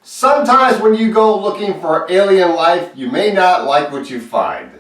Sometimes when you go looking for alien life, you may not like what you find.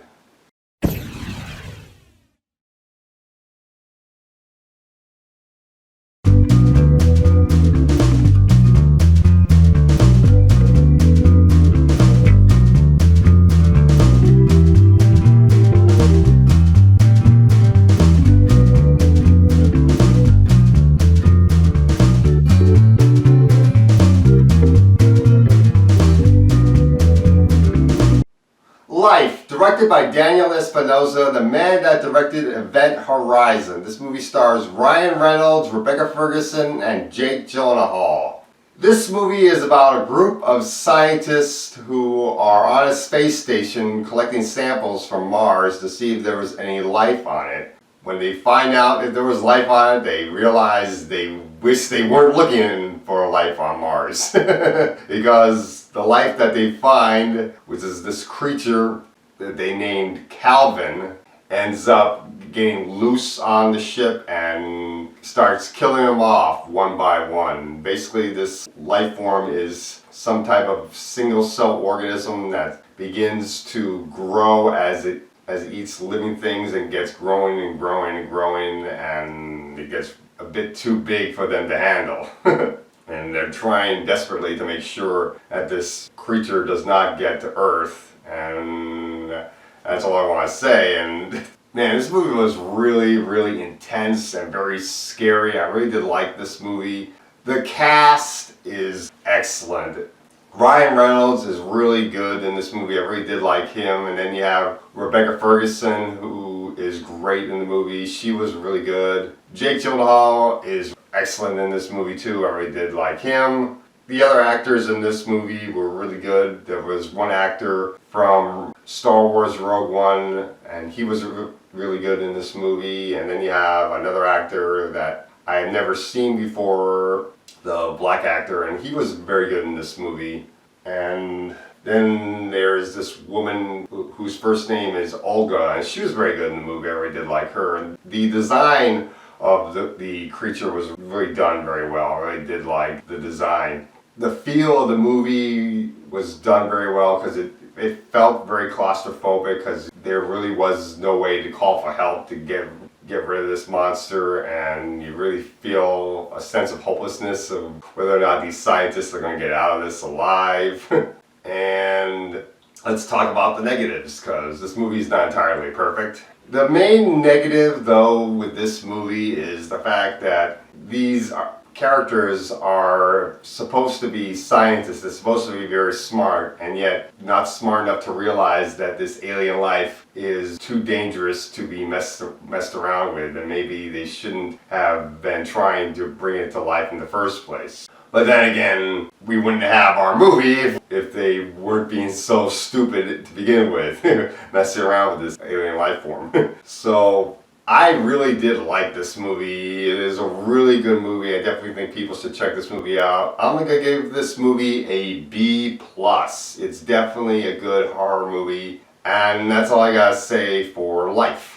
Life, directed by Daniel Espinosa, the man that directed Event Horizon. This movie stars Ryan Reynolds, Rebecca Ferguson, and Jake Gyllenhaal. This movie is about a group of scientists who are on a space station collecting samples from Mars to see if there was any life on it. When they find out if there was life on it, they realize they wish they weren't looking for life on Mars. Because the life that they find, which is this creature that they named Calvin, ends up getting loose on the ship and starts killing them off one by one. Basically, this life form is some type of single cell organism that begins to grow as it eats living things and gets growing and growing and growing, and it gets a bit too big for them to handle. And they're trying desperately to make sure that this creature does not get to Earth, and that's all I want to say. And man, this movie was really, really intense and very scary. I really did like this movie. The cast is excellent. Ryan Reynolds is really good in this movie. I really did like him. And then you have Rebecca Ferguson, who is great in the movie. She was really good. Jake Gyllenhaal is excellent in this movie too. I really did like him. The other actors in this movie were really good. There was one actor from Star Wars Rogue One, and he was really good in this movie. And then you have another actor that I had never seen before, the black actor, and he was very good in this movie. And then there's this woman whose first name is Olga, and she was very good in the movie. I really did like her. And the design of the creature was really done very well. I really did like the design. The feel of the movie was done very well because it felt very claustrophobic, because there really was no way to call for help to get rid of this monster, and you really feel a sense of hopelessness of whether or not these scientists are going to get out of this alive. And let's talk about the negatives, because this movie is not entirely perfect. The main negative, though, with this movie is the fact that these characters are supposed to be scientists. They're supposed to be very smart, and yet not smart enough to realize that this alien life is too dangerous to be messed around with, and maybe they shouldn't have been trying to bring it to life in the first place. But then again, we wouldn't have our movie if they weren't being so stupid to begin with, messing around with this alien life form. So I really did like this movie. It is a really good movie. I definitely think people should check this movie out. I'm going to give this movie a B+. It's definitely a good horror movie. And that's all I got to say for Life.